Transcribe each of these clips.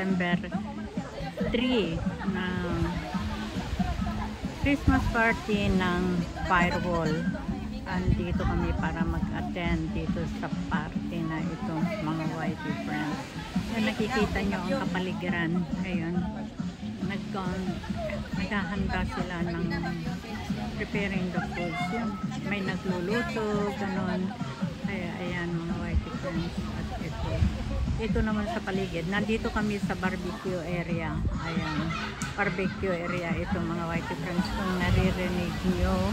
December 3 na Christmas party ng Firewall. Andito kami para mag-attend dito sa party na ito, mga YT friends. Yan, nakikita nyo ang kapaligiran. Ayun, naghahanda sila ng preparing the foods. Yun, may nagluluto, ganon. Kaya ayan mga YT friends. At ito naman sa paligid. Nandito kami sa barbecue area. Ayan, barbecue area ito mga YT friends. Kung naririnig nyo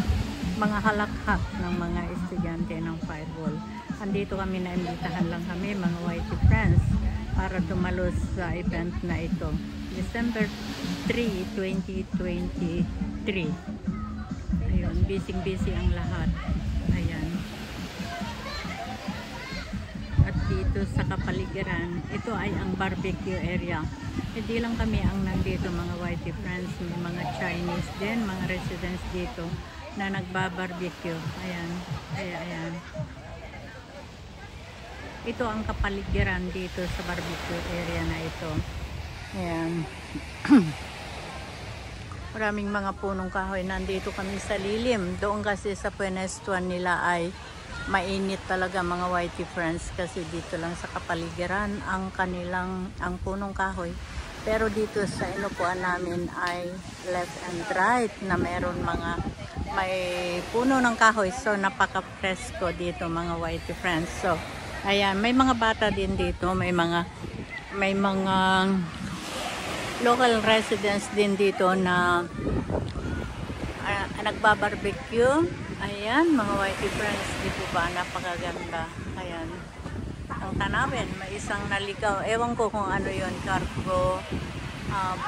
mga halakhak ng mga estudyante ng Firewall. Andito kami, naimbitahan lang kami mga YT friends para dumalos sa event na ito. December 3, 2023. Ayun, busy ang lahat. Ayan. At dito sa kapaligiran, ito ay ang barbecue area. Hindi lang kami ang nandito mga YT friends, may mga Chinese din, mga residents dito na nagbabarbecue. Ayan. Ayan. Ito ang kapaligiran dito sa barbecue area na ito. Ayan. Maraming mga punong kahoy. Nandito kami sa lilim. Doon kasi sa pwenestuan nila ay mainit talaga mga YT friends, kasi dito lang sa kapaligiran ang punong kahoy. Pero dito sa inupuan namin ay left and right na may puno ng kahoy, so napaka-presko dito mga YT friends. So ayan, may mga bata din dito, may mga local residents din dito na nagbabarbecue. Ayan mga YT friends, dito ba napakaganda. Ayan ang tanawin, may isang naligaw, ewan ko kung ano yon, cargo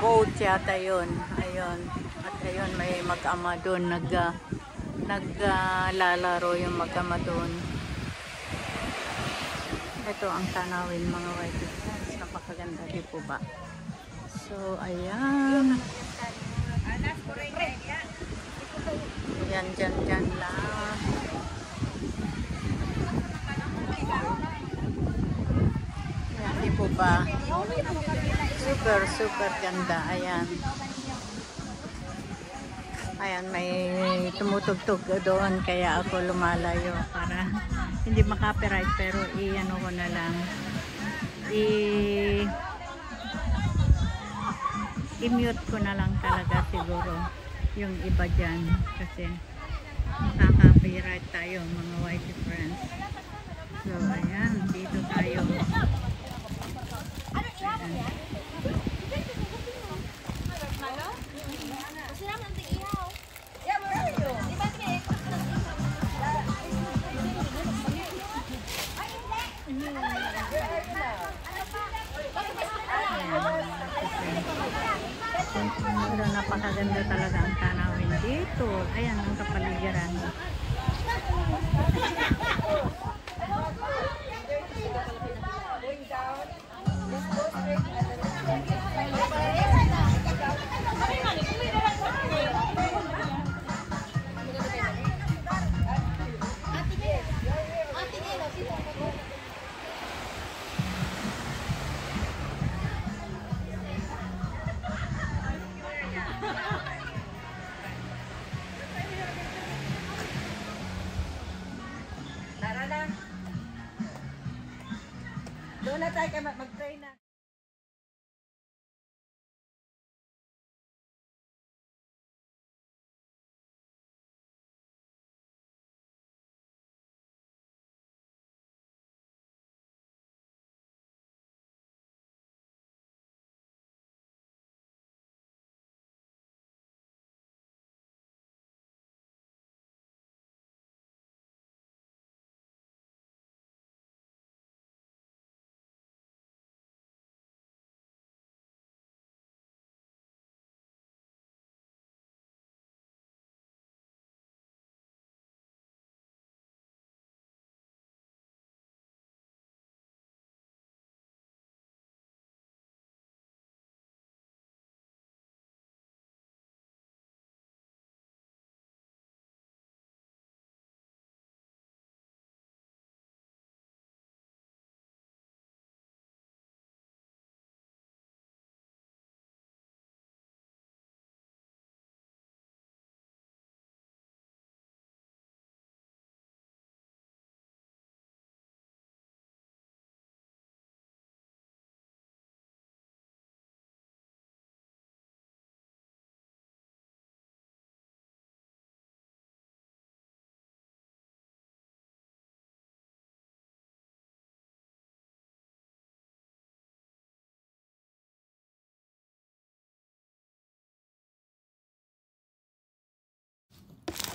boat yata yun. Ayun, at ayun may mag-ama doon, naglalaro yung mag-ama doon. Ito ang tanawin mga YT friends, napakaganda, di po ba? So ayan, dyan lang. Ayan, di po ba? Super ganda. Ayan. Ayan, may tumutugtog doon, kaya ako lumalayo para hindi makapiright, pero i-ano ko na lang, i-mute ko na lang talaga siguro yung iba dyan, kasi makaka-copyright tayo mga YT friends. So ayan, dito tayo. Ayan. Pero napakaganda talaga ang tanawin dito. Ayan ang kapaligiran. Doon na tayo mag-pray na.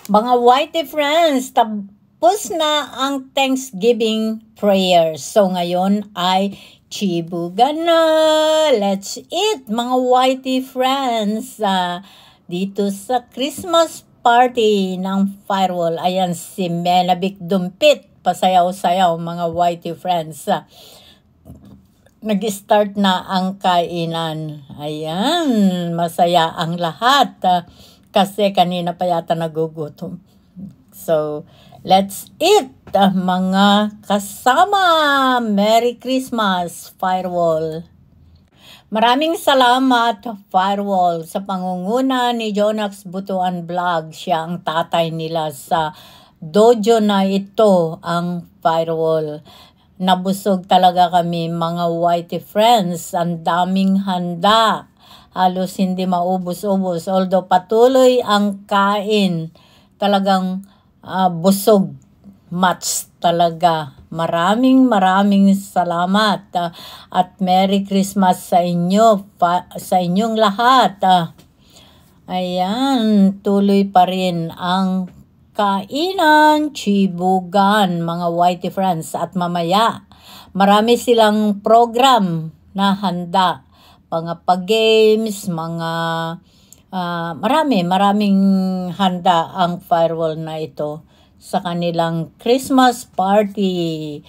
Mga whitey friends, tapos na ang Thanksgiving prayers. So ngayon ay chibugan na. Let's eat, mga whitey friends. Dito sa Christmas party ng Firewall. Ayan si Menabik Dumpit. Pasayaw-sayaw, mga whitey friends. Nag-start na ang kainan. Ayan, masaya ang lahat. Kasi kanina pa yata nagugutom. So, let's eat, mga kasama. Merry Christmas, Firewall. Maraming salamat, Firewall, sa pangunguna ni Jonax Butuan Vlog. Siya ang tatay nila sa dojo na ito, ang Firewall. Nabusog talaga kami, mga whitey friends. Ang daming handa. Halos hindi maubos-ubos. Although patuloy ang kain. Talagang busog. Much talaga. Maraming salamat. At Merry Christmas sa inyo. Sa inyong lahat. Ayan. Tuloy pa rin ang kainan, chibugan, mga whitey friends. At mamaya, marami silang program na handa. Mga pag-games, mga maraming handa ang Firewall na ito sa kanilang Christmas party.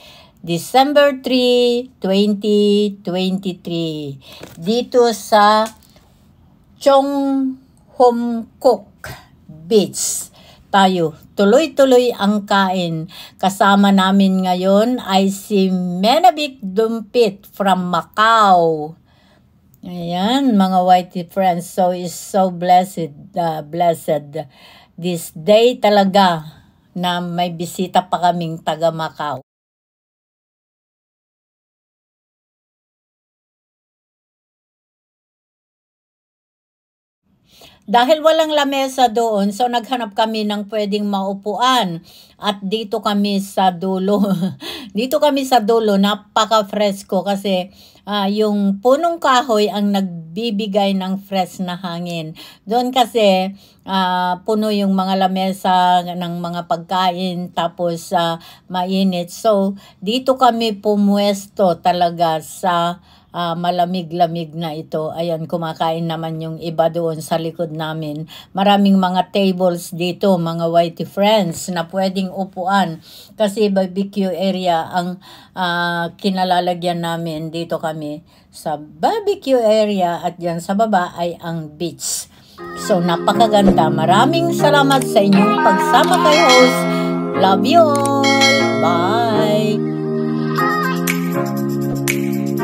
December 3, 2023. Dito sa Chonghomkok Beach. Tayo, tuloy-tuloy ang kain. Kasama namin ngayon ay si Menabik Dumpit from Macau. Ayan, mga whitey friends. So, is so blessed this day talaga na may bisita pa kaming taga Macau. Dahil walang lamesa doon, so naghanap kami ng pwedeng maupuan. At dito kami sa dulo. Dito kami sa dulo, napaka-fresco kasi yung punong kahoy ang nagbibigay ng fresh na hangin. Doon kasi puno yung mga lamesa ng mga pagkain tapos mainit. So dito kami pumuesto talaga sa malamig-lamig na ito. Ayan, kumakain naman yung iba doon sa likod namin. Maraming mga tables dito, mga whitey friends, na pwedeng upuan. Kasi barbecue area ang kinalalagyan namin. Dito kami sa barbecue area at yan sa baba ay ang beach. So, napakaganda. Maraming salamat sa inyong pagsama kay host. Love you all. Bye.